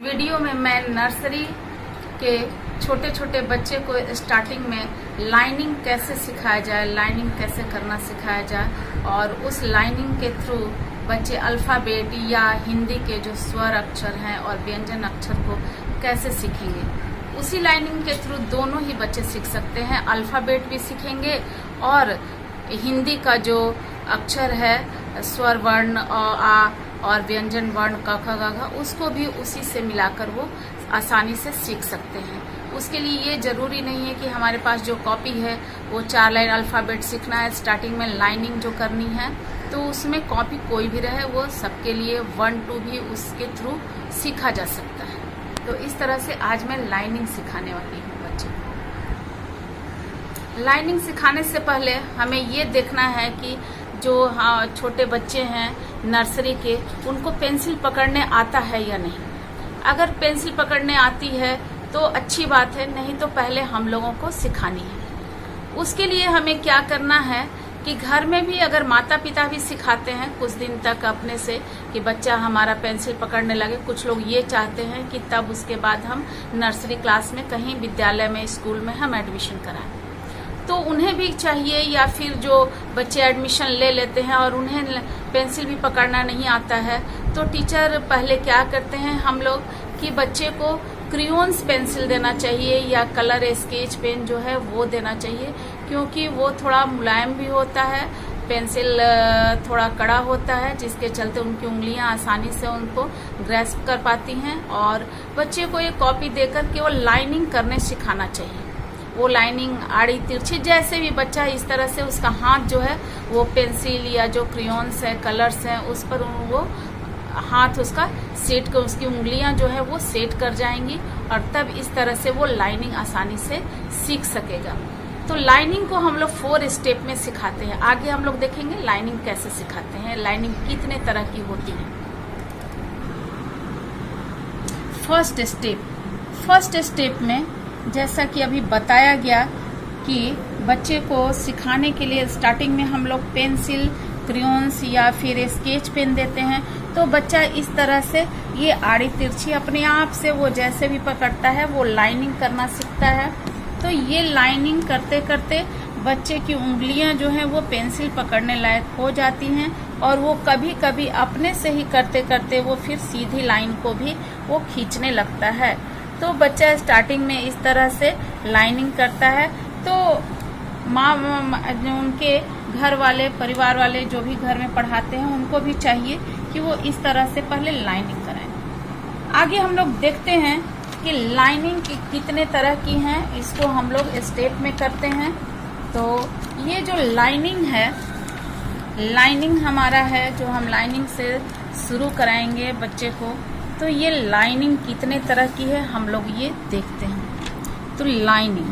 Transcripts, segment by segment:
Video में मैं nursery के छोटे छोटे बच्चे को स्टार्टिंग में लाइनिंग कैसे सिखाया जाए, लाइनिंग कैसे करना सिखाया जाए और उस लाइनिंग के थ्रू बच्चे अल्फ़ाबेट या हिंदी के जो स्वर अक्षर हैं और व्यंजन अक्षर को कैसे सीखेंगे। उसी लाइनिंग के थ्रू दोनों ही बच्चे सीख सकते हैं। अल्फ़ाबेट भी सीखेंगे और हिंदी का जो अक्षर है, स्वर वर्ण आ और व्यंजन वर्ण क ख ग घ, उसको भी उसी से मिलाकर वो आसानी से सीख सकते हैं। उसके लिए ये जरूरी नहीं है कि हमारे पास जो कॉपी है वो 4 लाइन अल्फ़ाबेट सीखना है। स्टार्टिंग में लाइनिंग जो करनी है तो उसमें कॉपी कोई भी रहे, वो सबके लिए 1 2 भी उसके थ्रू सीखा जा सकता है। तो इस तरह से आज मैं लाइनिंग सिखाने वाली हूँ बच्चे को। लाइनिंग सिखाने से पहले हमें ये देखना है कि जो छोटे बच्चे हैं नर्सरी के, उनको पेंसिल पकड़ने आता है या नहीं। अगर पेंसिल पकड़ने आती है तो अच्छी बात है, नहीं तो पहले हम लोगों को सिखानी है। उसके लिए हमें क्या करना है कि घर में भी अगर माता पिता भी सिखाते हैं कुछ दिन तक अपने से कि बच्चा हमारा पेंसिल पकड़ने लगे, कुछ लोग ये चाहते हैं कि तब उसके बाद हम नर्सरी क्लास में कहीं विद्यालय में, स्कूल में हम एडमिशन कराएं, तो उन्हें भी चाहिए। या फिर जो बच्चे एडमिशन ले लेते हैं और उन्हें पेंसिल भी पकड़ना नहीं आता है, तो टीचर पहले क्या करते हैं हम लोग कि बच्चे को क्रियोन्स पेंसिल देना चाहिए या कलर स्केच पेन जो है वो देना चाहिए, क्योंकि वो थोड़ा मुलायम भी होता है, पेंसिल थोड़ा कड़ा होता है, जिसके चलते उनकी उंगलियां आसानी से उनको ग्रैस्प कर पाती हैं। और बच्चे को एक कॉपी देकर केवल लाइनिंग करने सिखाना चाहिए। वो लाइनिंग आड़ी तिरछी जैसे भी बच्चा इस तरह से उसका हाथ जो है वो पेंसिल या जो क्रियोन्स है, कलर्स हैं, उस पर वो हाथ उसका सेट कर, उसकी उंगलियां जो है वो सेट कर जाएंगी और तब इस तरह से वो लाइनिंग आसानी से सीख सकेगा। तो लाइनिंग को हम लोग 4 स्टेप में सिखाते हैं। आगे हम लोग देखेंगे लाइनिंग कैसे सिखाते हैं, लाइनिंग कितने तरह की होती है। फर्स्ट स्टेप में जैसा कि अभी बताया गया कि बच्चे को सिखाने के लिए स्टार्टिंग में हम लोग पेंसिल, क्रियोन्स या फिर स्केच पेन देते हैं, तो बच्चा इस तरह से ये आड़ी तिरछी अपने आप से वो जैसे भी पकड़ता है वो लाइनिंग करना सीखता है। तो ये लाइनिंग करते करते बच्चे की उंगलियां जो हैं वो पेंसिल पकड़ने लायक हो जाती हैं और वो कभी कभी अपने से ही करते करते वो फिर सीधी लाइन को भी वो खींचने लगता है। तो बच्चा स्टार्टिंग में इस तरह से लाइनिंग करता है। तो उनके घर वाले, परिवार वाले जो भी घर में पढ़ाते हैं उनको भी चाहिए कि वो इस तरह से पहले लाइनिंग कराएं। आगे हम लोग देखते हैं कि लाइनिंग की कितने तरह की हैं, इसको हम लोग स्टेप में करते हैं। तो ये जो लाइनिंग है, लाइनिंग हमारा है जो हम लाइनिंग से शुरू कराएंगे बच्चे को। तो ये लाइनिंग कितने तरह की है हम लोग ये देखते हैं। तो लाइनिंग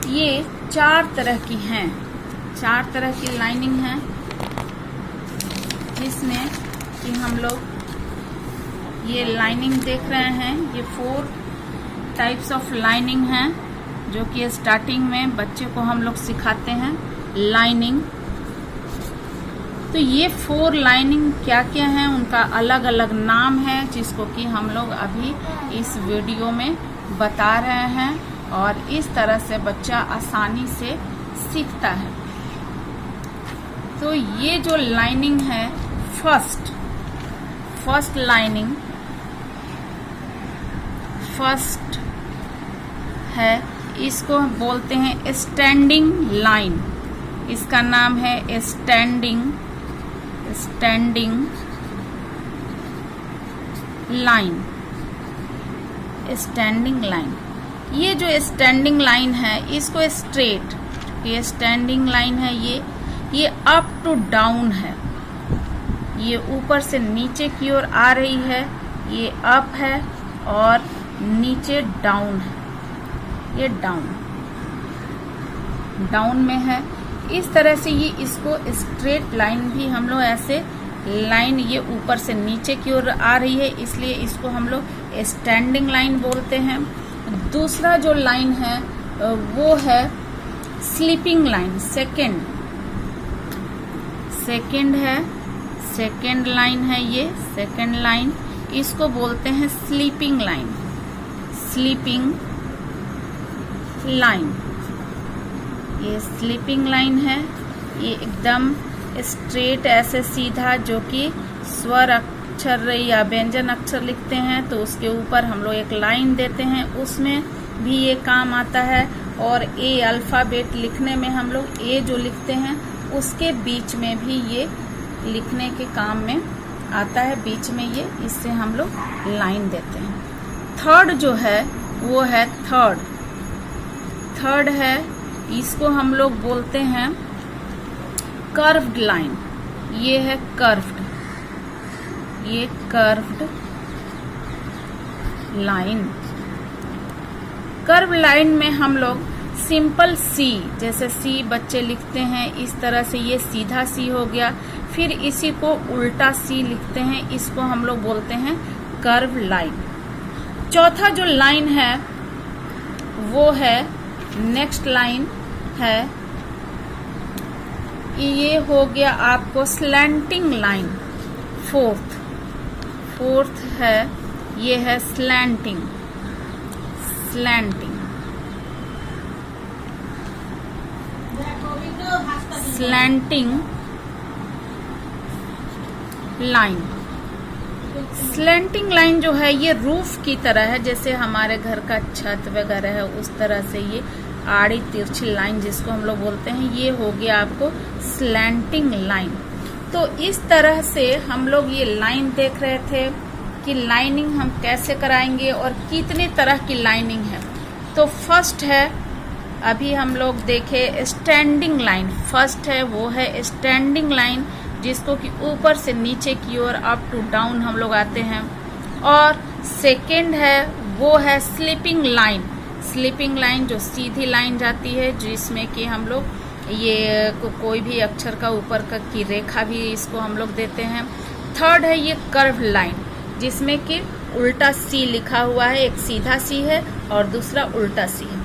ये 4 तरह की हैं। 4 तरह की लाइनिंग है, जिसमें कि हम लोग ये लाइनिंग देख रहे हैं। ये 4 टाइप्स ऑफ लाइनिंग हैं जो कि स्टार्टिंग में बच्चे को हम लोग सिखाते हैं लाइनिंग। तो ये 4 लाइनिंग क्या क्या हैं, उनका अलग अलग नाम है, जिसको कि हम लोग अभी इस वीडियो में बता रहे हैं और इस तरह से बच्चा आसानी से सीखता है। तो ये जो लाइनिंग है, फर्स्ट लाइनिंग है, इसको बोलते हैं स्टैंडिंग लाइन। इसका नाम है स्टैंडिंग लाइन। ये जो स्टैंडिंग लाइन है, इसको स्ट्रेट, ये स्टैंडिंग लाइन है, ये अप टू डाउन है। ये ऊपर से नीचे की ओर आ रही है, ये अप है और नीचे डाउन है, ये डाउन में है। इस तरह से ये इसको स्ट्रेट लाइन भी हम लोग ऐसे लाइन, ये ऊपर से नीचे की ओर आ रही है, इसलिए इसको हम लोग स्टैंडिंग लाइन बोलते हैं। दूसरा जो लाइन है वो है स्लीपिंग लाइन। सेकंड है, सेकंड लाइन है ये सेकंड लाइन, इसको बोलते हैं स्लीपिंग लाइन, स्लीपिंग लाइन। ये स्लीपिंग लाइन है, ये एकदम स्ट्रेट ऐसे सीधा, जो कि स्वर अक्षर या व्यंजन अक्षर लिखते हैं तो उसके ऊपर हम लोग एक लाइन देते हैं, उसमें भी ये काम आता है। और ए अल्फ़ाबेट लिखने में हम लोग ए जो लिखते हैं उसके बीच में भी ये लिखने के काम में आता है, बीच में ये, इससे हम लोग लाइन देते हैं। थर्ड जो है वो है थर्ड है, इसको हम लोग बोलते हैं कर्व्ड लाइन। ये है कर्व्ड, ये कर्व्ड लाइन। कर्व लाइन में हम लोग सिंपल सी, जैसे सी बच्चे लिखते हैं इस तरह से, ये सीधा सी हो गया। फिर इसी को उल्टा सी लिखते हैं, इसको हम लोग बोलते हैं कर्व लाइन। चौथा जो लाइन है वो है, नेक्स्ट लाइन है, ये हो गया आपको स्लैंटिंग लाइन। फोर्थ है, ये है स्लैंटिंग लाइन। स्लैंटिंग लाइन जो है ये रूफ की तरह है, जैसे हमारे घर का छत वगैरह है उस तरह से ये आड़ी तिरछी लाइन जिसको हम लोग बोलते हैं, ये हो गया आपको स्लैंटिंग लाइन। तो इस तरह से हम लोग ये लाइन देख रहे थे कि लाइनिंग हम कैसे कराएंगे और कितने तरह की लाइनिंग है। तो फर्स्ट है, अभी हम लोग देखे स्टैंडिंग लाइन। फर्स्ट है वो है स्टैंडिंग लाइन, जिसको कि ऊपर से नीचे की ओर अप टू डाउन हम लोग आते हैं। और सेकंड है वो है स्लीपिंग लाइन। स्लीपिंग लाइन जो सीधी लाइन जाती है, जिसमें कि हम लोग ये कोई भी अक्षर का ऊपर की रेखा भी इसको हम लोग देते हैं। थर्ड है ये कर्व लाइन, जिसमें कि उल्टा सी लिखा हुआ है, एक सीधा सी है और दूसरा उल्टा सी है।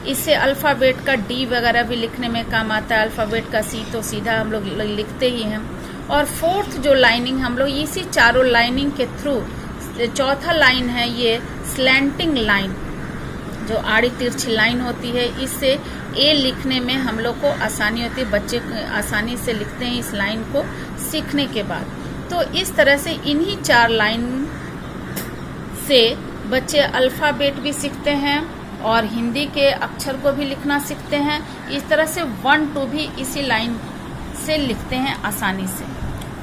इससे अल्फ़ाबेट का डी वगैरह भी लिखने में काम आता है। अल्फ़ाबेट का सी तो सीधा हम लोग लिखते ही हैं। और फोर्थ जो लाइनिंग हम लोग इसी चारों लाइनिंग के थ्रू, चौथा लाइन है ये स्लैंटिंग लाइन, जो आड़ी तिरछी लाइन होती है। इससे ए लिखने में हम लोग को आसानी होती है, बच्चे आसानी से लिखते हैं इस लाइन को सीखने के बाद। तो इस तरह से इन्हीं चार लाइन से बच्चे अल्फ़ाबेट भी सीखते हैं और हिंदी के अक्षर को भी लिखना सीखते हैं। इस तरह से 1 2 भी इसी लाइन से लिखते हैं आसानी से।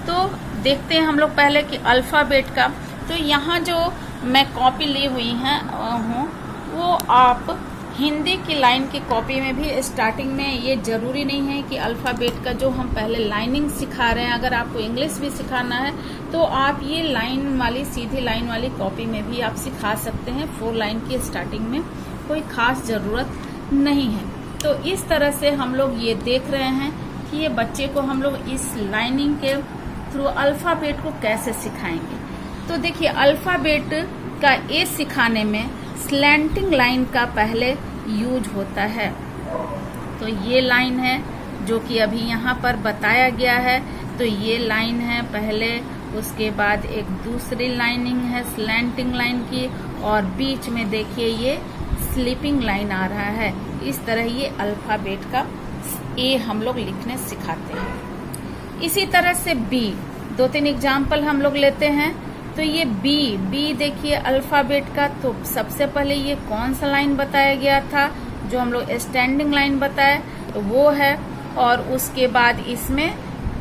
तो देखते हैं हम लोग पहले कि अल्फ़ाबेट का। तो यहाँ जो मैं कॉपी ली हुई हूँ वो आप हिंदी की लाइन की कॉपी में भी स्टार्टिंग में, ये जरूरी नहीं है कि अल्फ़ाबेट का जो हम पहले लाइनिंग सिखा रहे हैं, अगर आपको इंग्लिश भी सिखाना है तो आप ये लाइन वाली, सीधी लाइन वाली कॉपी में भी आप सिखा सकते हैं। 4 लाइन की स्टार्टिंग में कोई खास ज़रूरत नहीं है। तो इस तरह से हम लोग ये देख रहे हैं कि ये बच्चे को हम लोग इस लाइनिंग के थ्रू अल्फ़ाबेट को कैसे सिखाएंगे। तो देखिए, अल्फ़ाबेट का ए सिखाने में स्लैंटिंग लाइन का पहले यूज होता है। तो ये लाइन है जो कि अभी यहाँ पर बताया गया है। तो ये लाइन है पहले, उसके बाद एक दूसरी लाइनिंग है स्लैंटिंग लाइन की, और बीच में देखिए ये स्लीपिंग लाइन आ रहा है। इस तरह ये अल्फ़ाबेट का ए हम लोग लिखने सिखाते हैं। इसी तरह से बी, 2-3 एग्जाम्पल हम लोग लेते हैं। तो ये बी देखिए अल्फ़ाबेट का। तो सबसे पहले ये कौन सा लाइन बताया गया था, जो हम लोग स्टैंडिंग लाइन बताए, तो वो है। और उसके बाद इसमें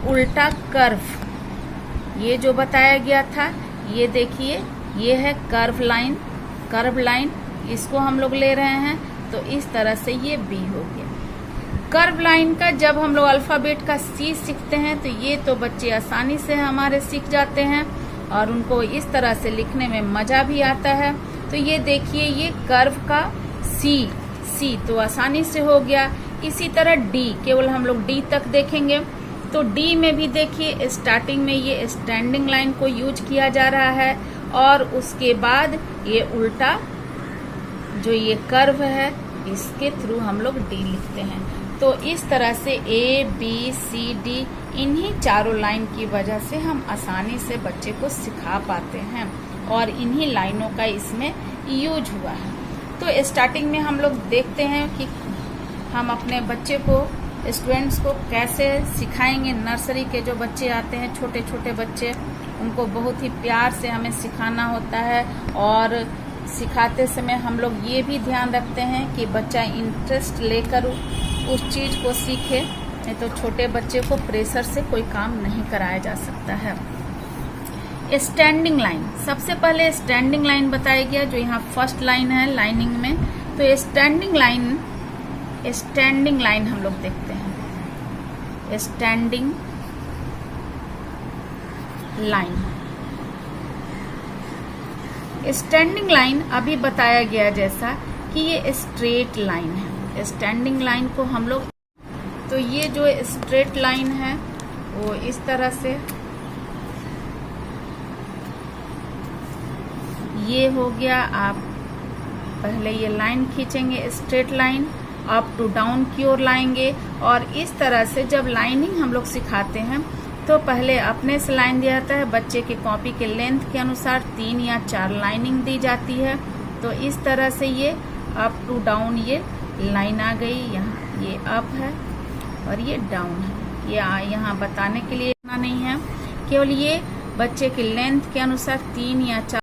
उल्टा कर्व, ये जो बताया गया था, ये देखिए ये है कर्व लाइन, इसको हम लोग ले रहे हैं। तो इस तरह से ये बी हो गया। कर्व लाइन का जब हम लोग अल्फ़ाबेट का सी सीखते हैं तो ये तो बच्चे आसानी से हमारे सीख जाते हैं और उनको इस तरह से लिखने में मज़ा भी आता है। तो ये देखिए ये कर्व का सी तो आसानी से हो गया। इसी तरह डी, केवल हम लोग डी तक देखेंगे। तो डी में भी देखिए स्टार्टिंग में ये स्टैंडिंग लाइन को यूज किया जा रहा है और उसके बाद ये उल्टा जो ये कर्व है इसके थ्रू हम लोग डी लिखते हैं। तो इस तरह से A, B, C, D इन्हीं चारों लाइन की वजह से हम आसानी से बच्चे को सिखा पाते हैं और इन्हीं लाइनों का इसमें यूज हुआ है। तो स्टार्टिंग में हम लोग देखते हैं कि हम अपने बच्चे को, स्टूडेंट्स को कैसे सिखाएंगे। नर्सरी के जो बच्चे आते हैं, छोटे छोटे बच्चे, उनको बहुत ही प्यार से हमें सिखाना होता है और सिखाते समय हम लोग ये भी ध्यान रखते हैं कि बच्चा इंटरेस्ट लेकर उस चीज़ को सीखे, नहीं तो छोटे बच्चे को प्रेशर से कोई काम नहीं कराया जा सकता है। स्टैंडिंग लाइन, सबसे पहले स्टैंडिंग लाइन बताया गया, जो यहाँ फर्स्ट लाइन है लाइनिंग में। तो स्टैंडिंग लाइन हम लोग देखते हैं। स्टैंडिंग लाइन अभी बताया गया जैसा कि ये स्ट्रेट लाइन है। स्टैंडिंग लाइन को हम लोग, तो ये जो स्ट्रेट लाइन है वो इस तरह से, ये हो गया। आप पहले ये लाइन खींचेंगे, straight line, up to down की ओर लाएंगे। और इस तरह से जब लाइनिंग हम लोग सिखाते हैं तो पहले अपने से लाइन दिया जाता है, बच्चे की कॉपी के लेंथ के अनुसार 3 या 4 लाइनिंग दी जाती है। तो इस तरह से ये अप टू डाउन ये लाइन आ गई। यहाँ ये अप है और ये डाउन है। ये यहाँ बताने के लिए इतना नहीं है, केवल ये बच्चे की लेंथ के अनुसार 3 या 4